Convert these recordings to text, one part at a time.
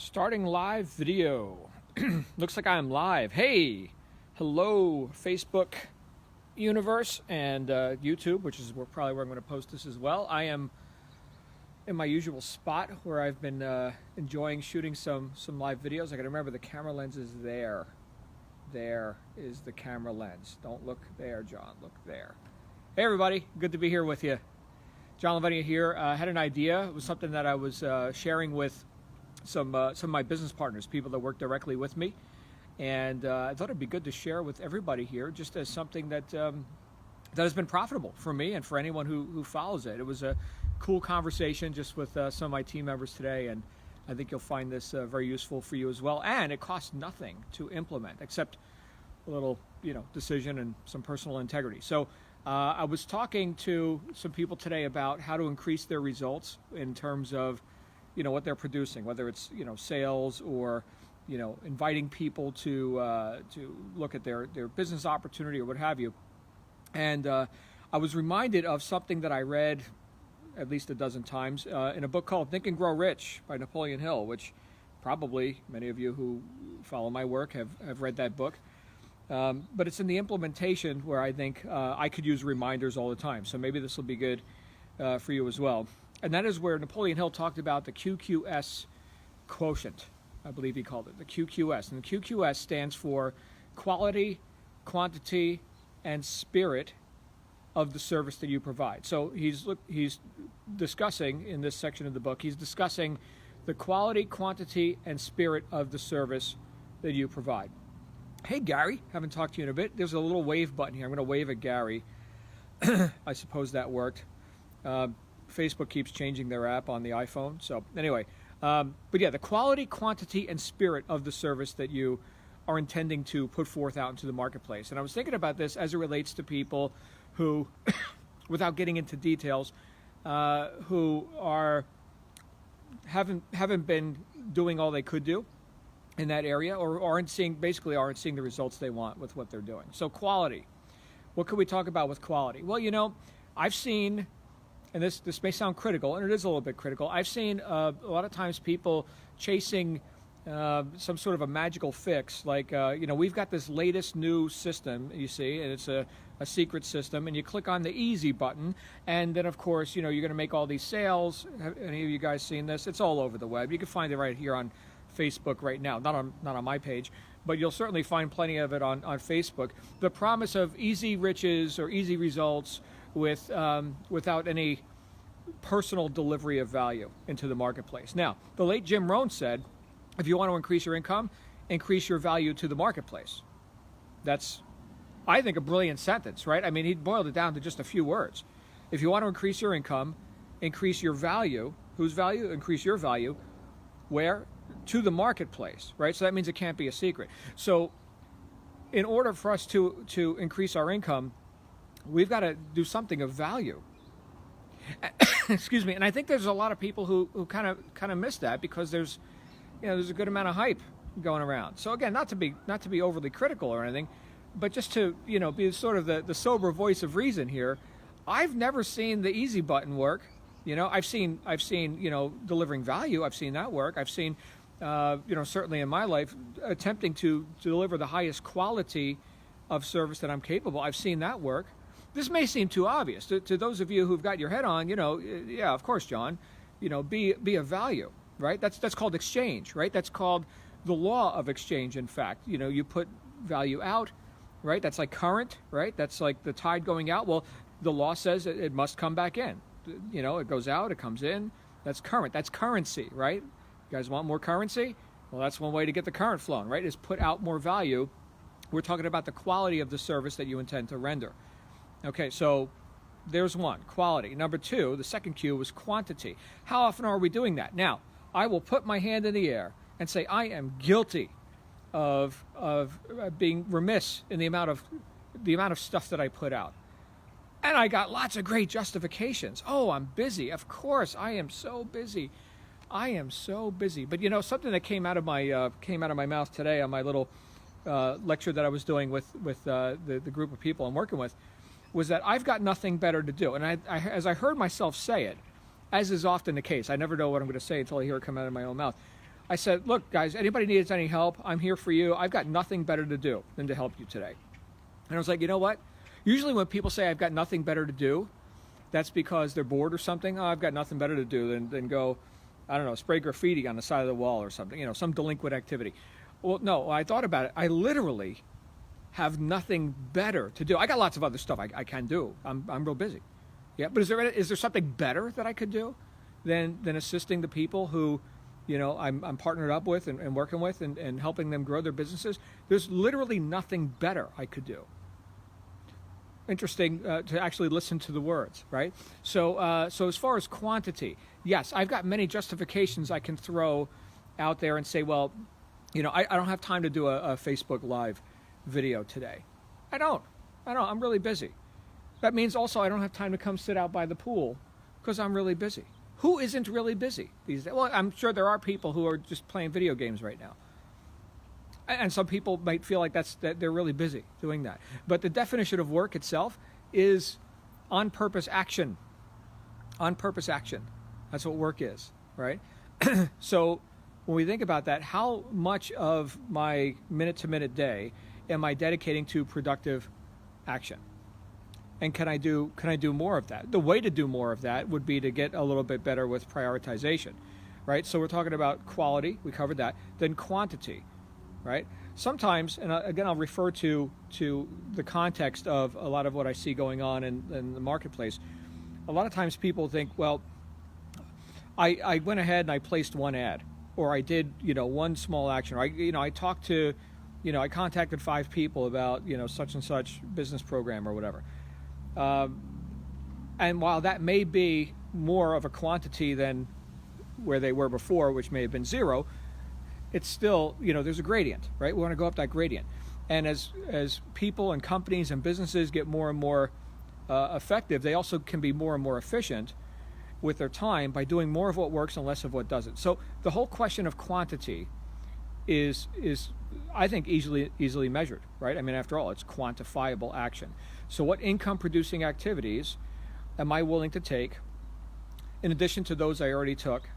Starting live video. Looks like I'm live. Hey, hello, Facebook universe and YouTube, which is probably where I'm going to post this as well. I am in my usual spot where I've been enjoying shooting some live videos. I got to remember the camera lens is there. There is the camera lens. Don't look there, John. Look there. Hey, everybody. Good to be here with you. John Lavenia here. I had an idea. It was something that I was sharing with some of my business partners, people that work directly with me, and I thought it'd be good to share with everybody here, just as something that that has been profitable for me and for anyone who follows it. It was a cool conversation just with some of my team members today, and I think you'll find this very useful for you as well. And it costs nothing to implement except a little, decision and some personal integrity. So I was talking to some people today about how to increase their results in terms of what they're producing, whether it's sales or inviting people to look at their business opportunity or what have you. And I was reminded of something that I read at least a dozen times in a book called Think and Grow Rich by Napoleon Hill, which probably many of you who follow my work have read that book. But it's in the implementation where I think I could use reminders all the time. So maybe this will be good for you as well. And that is where Napoleon Hill talked about the QQS quotient, I believe he called it, the QQS. And the QQS stands for quality, quantity, and spirit of the service that you provide. So he's discussing, in this section of the book, he's discussing the quality, quantity, and spirit of the service that you provide. Hey, Gary, haven't talked to you in a bit. There's a little wave button here. I'm going to wave at Gary. I suppose that worked. Facebook keeps changing their app on the iPhone. So anyway, but yeah, the quality, quantity, and spirit of the service that you are intending to put forth out into the marketplace. And I was thinking about this as it relates to people who, without getting into details, who haven't been doing all they could do in that area, or aren't seeing the results they want with what they're doing. So quality. What could we talk about with quality? Well, I've seen, and this may sound critical, and it is a little bit critical, I've seen a lot of times people chasing some sort of a magical fix, like, we've got this latest new system, you see, and it's a secret system, and you click on the easy button, and then, of course, you're going to make all these sales. Have any of you guys seen this? It's all over the web. You can find it right here on Facebook right now, not on my page, but you'll certainly find plenty of it on Facebook. The promise of easy riches or easy results without any personal delivery of value into the marketplace. Now, the late Jim Rohn said, if you want to increase your income, increase your value to the marketplace. That's, I think, a brilliant sentence, right? I mean, he boiled it down to just a few words. If you want to increase your income, increase your value. Whose value? Increase your value. Where? To the marketplace, right? So that means it can't be a secret. So in order for us to increase our income, we've got to do something of value. Excuse me. And I think there's a lot of people who kind of miss that because there's a good amount of hype going around. So again, not to be overly critical or anything, but just to be sort of the sober voice of reason here. I've never seen the easy button work. I've seen delivering value. I've seen that work. I've seen certainly in my life attempting to deliver the highest quality of service that I'm capable. I've seen that work. This may seem too obvious to those of you who've got your head on. Yeah, of course, John. Be of value, right? That's called exchange, right? That's called the law of exchange. In fact, you put value out, right? That's like current, right? That's like the tide going out. Well, the law says it must come back in. It goes out, it comes in. That's current. That's currency, right? You guys want more currency? Well, that's one way to get the current flowing, right? Is put out more value. We're talking about the quality of the service that you intend to render. Okay, so there's one, quality. Number two, the second Q was quantity. How often are we doing that? Now, I will put my hand in the air and say I am guilty of being remiss in the amount of stuff that I put out. And I got lots of great justifications. Oh, I'm busy. Of course, I am so busy. I am so busy. But something that came out of my mouth today on my little lecture that I was doing with the group of people I'm working with was that I've got nothing better to do. And I as I heard myself say it, as is often the case, I never know what I'm going to say until I hear it come out of my own mouth. I said, look, guys, anybody needs any help, I'm here for you. I've got nothing better to do than to help you today. And I was like, you know what? Usually when people say I've got nothing better to do, that's because they're bored or something. Oh, I've got nothing better to do than go, I don't know, spray graffiti on the side of the wall or something, you know, some delinquent activity. Well, no, I thought about it. I literally have nothing better to do. I got lots of other stuff I can do. I'm real busy. Yeah, but is there something better that I could do than assisting the people who, you know, I'm partnered up with and working with and helping them grow their businesses? There's literally nothing better I could do. Interesting to actually listen to the words, right? So so as far as quantity, yes, I've got many justifications I can throw out there and say, well, you know, I don't have time to do a Facebook Live video today. I don't. I'm really busy. That means also I don't have time to come sit out by the pool because I'm really busy. Who isn't really busy these days? Well, I'm sure there are people who are just playing video games right now. And some people might feel like that they're really busy doing that. But the definition of work itself is on-purpose action. On-purpose action. That's what work is, right? So when we think about that, how much of my minute-to-minute day am I dedicating to productive action? And can I do more of that? The way to do more of that would be to get a little bit better with prioritization, right? So we're talking about quality, we covered that, then quantity, right? Sometimes, and again, I'll refer to the context of a lot of what I see going on in the marketplace. A lot of times people think, well, I went ahead and I placed one ad, or I did, you know, one small action, or I talked to, you know, I contacted 5 people about, you know, such and such business program or whatever. And while that may be more of a quantity than where they were before, which may have been 0, it's still, you know, there's a gradient, right? We want to go up that gradient. And as people and companies and businesses get more and more effective, they also can be more and more efficient with their time by doing more of what works and less of what doesn't. So the whole question of quantity is I think easily measured, right? I mean, after all, it's quantifiable action. So what income producing activities am I willing to take in addition to those I already took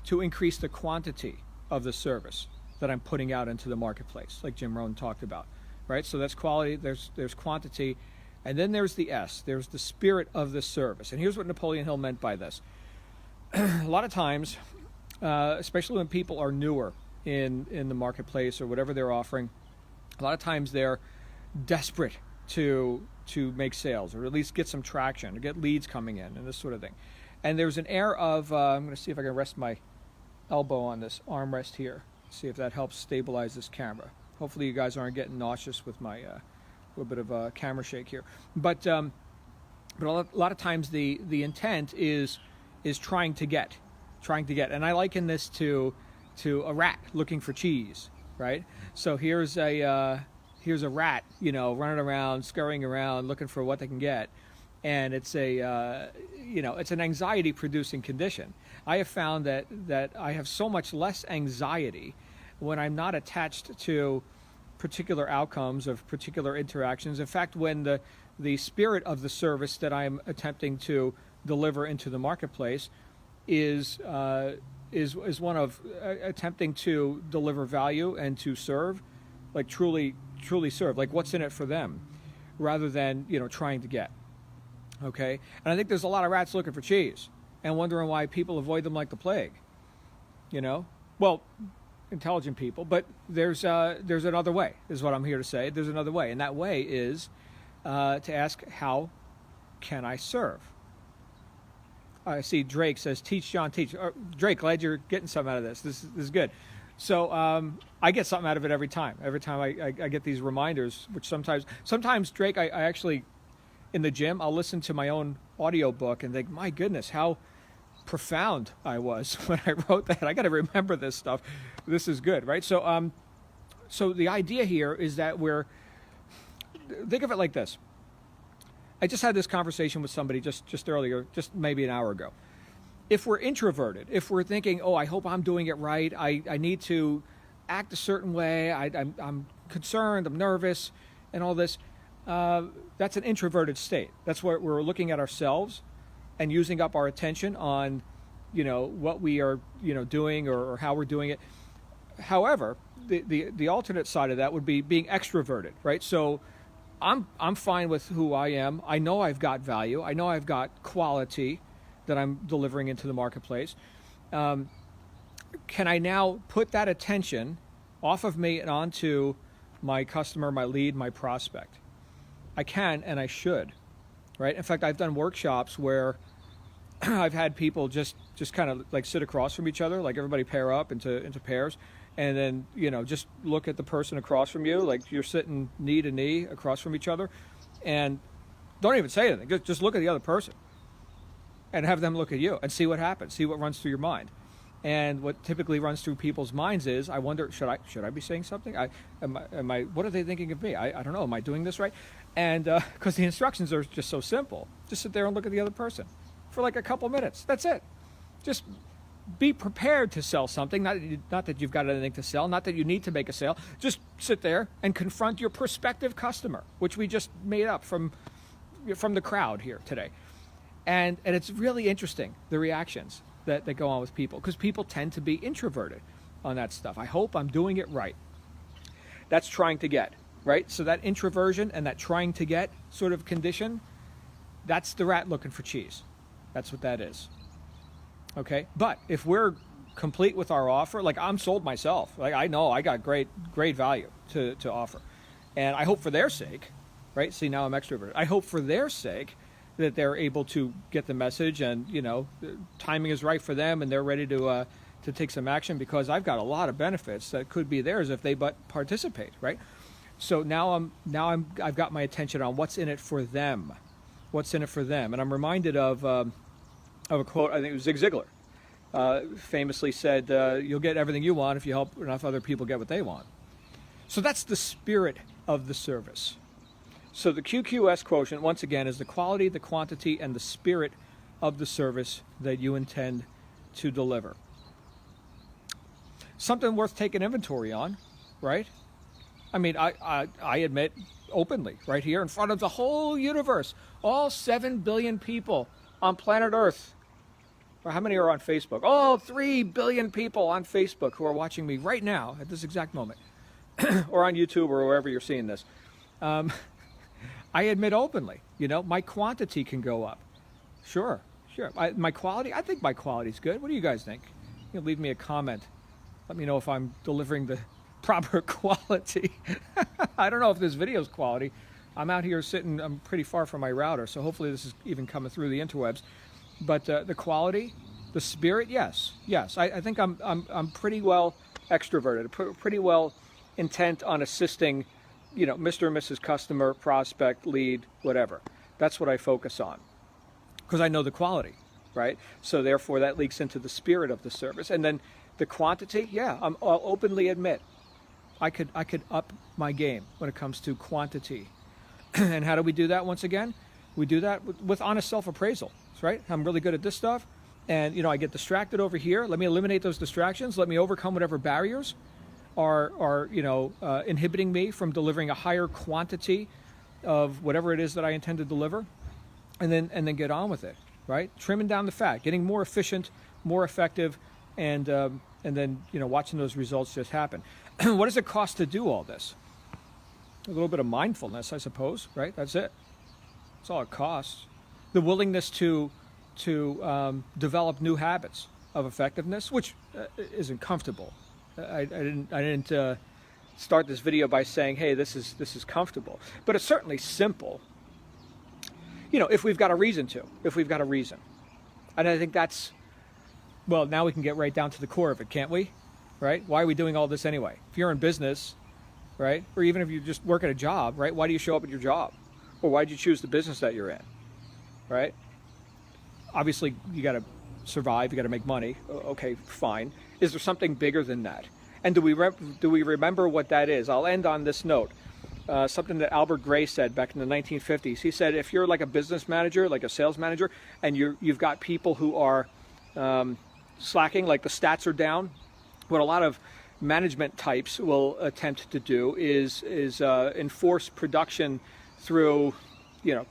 to increase the quantity of the service that I'm putting out into the marketplace, like Jim Rohn talked about, right? So that's quality, there's quantity, and then there's the S, there's the spirit of the service. And here's what Napoleon Hill meant by this. A lot of times, especially when people are newer in the marketplace or whatever they're offering, a lot of times they're desperate to make sales or at least get some traction, to get leads coming in and this sort of thing. And there's an air of, I'm going to see if I can rest my elbow on this armrest here, see if that helps stabilize this camera. Hopefully you guys aren't getting nauseous with my little bit of a camera shake here. But a lot of times the intent is trying to get. And I liken this to a rat looking for cheese, right? So here's a rat, you know, running around, scurrying around, looking for what they can get, and it's it's an anxiety-producing condition. I have found that I have so much less anxiety when I'm not attached to particular outcomes of particular interactions. In fact, when the spirit of the service that I'm attempting to deliver into the marketplace is one of attempting to deliver value and to serve, like truly serve, like what's in it for them, rather than, you know, trying to get. Okay? And I think there's a lot of rats looking for cheese and wondering why people avoid them like the plague. You know? Well, intelligent people, but there's another way, is what I'm here to say. There's another way, and that way is to ask, how can I serve? I see Drake says, teach, John, teach. Drake, glad you're getting something out of this. This is good. So I get something out of it every time. Every time I get these reminders, which sometimes Drake, I actually, in the gym, I'll listen to my own audio book and think, my goodness, how profound I was when I wrote that. I got to remember this stuff. This is good, right? So so the idea here is that think of it like this. I just had this conversation with somebody just earlier, just maybe an hour ago. If we're introverted, if we're thinking, oh, I hope I'm doing it right, I need to act a certain way, I'm concerned, I'm nervous, and all this, that's an introverted state. That's where we're looking at ourselves and using up our attention on what we are, doing or how we're doing it. However, the alternate side of that would be being extroverted, right? So I'm fine with who I am. I know I've got value. I know I've got quality that I'm delivering into the marketplace. Can I now put that attention off of me and onto my customer, my lead, my prospect? I can and I should, right? In fact, I've done workshops where I've had people just kind of like sit across from each other, like everybody pair up into pairs, and then just look at the person across from you, like you're sitting knee to knee across from each other, and don't even say anything. Just look at the other person, and have them look at you, and see what happens. See what runs through your mind. And what typically runs through people's minds is, I wonder, should I be saying something? Am I? What are they thinking of me? I don't know. Am I doing this right? And because the instructions are just so simple, just sit there and look at the other person for like a couple minutes. That's it. Just be prepared to sell something. Not that you've got anything to sell. Not that you need to make a sale. Just sit there and confront your prospective customer, which we just made up from the crowd here today. And it's really interesting, the reactions that go on with people, because people tend to be introverted on that stuff. I hope I'm doing it right. That's trying to get, right? So that introversion and that trying to get sort of condition, that's the rat looking for cheese. That's what that is. Okay? But if we're complete with our offer, like I'm sold myself. Like I know I got great value to offer. And I hope for their sake, right? See, now I'm extroverted. I hope for their sake that they're able to get the message, and timing is right for them, and they're ready to take some action, because I've got a lot of benefits that could be theirs if they but participate, right? So now I've got my attention on what's in it for them, and I'm reminded of a quote. I think it was Zig Ziglar famously said, "You'll get everything you want if you help enough other people get what they want." So that's the spirit of the service. So the QQS quotient, once again, is the quality, the quantity, and the spirit of the service that you intend to deliver. Something worth taking inventory on, right? I mean, I admit openly, right here in front of the whole universe, all 7 billion people on planet Earth. Or how many are on Facebook? Oh, 3 billion people on Facebook who are watching me right now at this exact moment, or on YouTube or wherever you're seeing this. I admit openly, my quantity can go up. Sure. My quality, I think my quality's good. What do you guys think? You can leave me a comment. Let me know if I'm delivering the proper quality. I don't know if this video's quality. I'm out here sitting, I'm pretty far from my router, so hopefully this is even coming through the interwebs. But the quality, the spirit, yes. I think I'm pretty well extroverted, pretty well intent on assisting Mr. and Mrs. Customer, prospect, lead, whatever. That's what I focus on, because I know the quality, right? So therefore that leaks into the spirit of the service. And then the quantity, I'll openly admit I could up my game when it comes to quantity. And how do we do that? Once again, we do that with honest self-appraisal, right? I'm really good at this stuff, and I get distracted over here. Let me eliminate those distractions. Let me overcome whatever barriers are inhibiting me from delivering a higher quantity of whatever it is that I intend to deliver, and then get on with it, right? Trimming down the fat, getting more efficient, more effective, and then watching those results just happen. What does it cost to do all this? A little bit of mindfulness, I suppose, right? That's it. That's all it costs. The willingness to develop new habits of effectiveness, which isn't comfortable. I didn't start this video by saying, hey, this is comfortable, but it's certainly simple. If we've got a reason to, and I think that's, well, now we can get right down to the core of it, can't we? Right? Why are we doing all this anyway? If you're in business, right, or even if you just work at a job, right? Why do you show up at your job, or why did you choose the business that you're in, right? Obviously, you got to survive. You got to make money. Okay, fine. Is there something bigger than that? And do we remember what that is? I'll end on this note. Something that Albert Gray said back in the 1950s. He said, if you're like a business manager, like a sales manager, and you've got people who are slacking, like the stats are down, what a lot of management types will attempt to do is enforce production through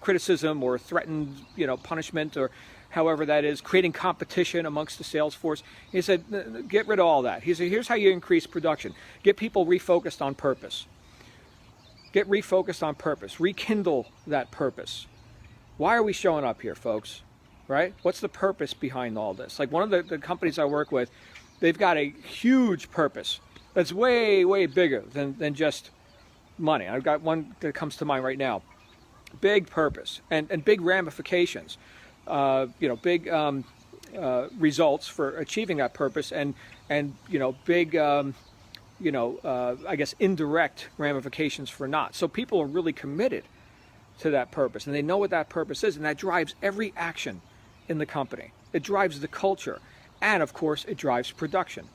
criticism or threatened punishment, or however that is, creating competition amongst the sales force. He said, get rid of all that. He said, here's how you increase production. Get people refocused on purpose. Get refocused on purpose. Rekindle that purpose. Why are we showing up here, folks? Right? What's the purpose behind all this? Like one of the companies I work with, they've got a huge purpose that's way, way bigger than just money. I've got one that comes to mind right now. Big purpose and big ramifications. Big results for achieving that purpose, and big I guess indirect ramifications for not. So people are really committed to that purpose, and they know what that purpose is, and that drives every action in the company. It drives the culture, and of course it drives production,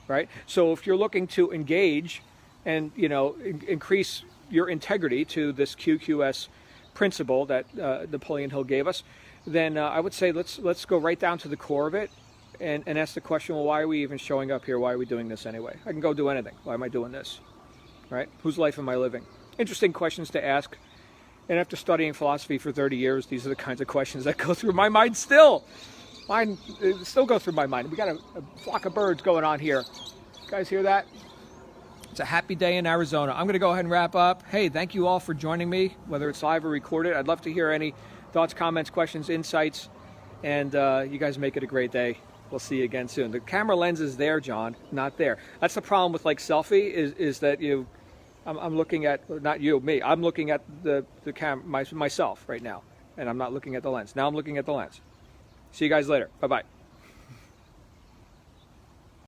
right? So if you're looking to engage and increase your integrity to this QQS principle that Napoleon Hill gave us, then I would say let's go right down to the core of it and ask the question, well, why are we even showing up here? Why are we doing this anyway? I can go do anything. Why am I doing this? Right? Whose life am I living? Interesting questions to ask. And after studying philosophy for 30 years, these are the kinds of questions that go through my mind still. Mine still go through my mind. We got a flock of birds going on here. You guys hear that? It's a happy day in Arizona. I'm going to go ahead and wrap up. Hey, thank you all for joining me, whether it's live or recorded. I'd love to hear any thoughts, comments, questions, insights, and you guys make it a great day. We'll see you again soon. The camera lens is there, John, not there. That's the problem with like selfie is that I'm looking at, not you, me. I'm looking at the camera myself right now, and I'm not looking at the lens. Now I'm looking at the lens. See you guys later. Bye-bye.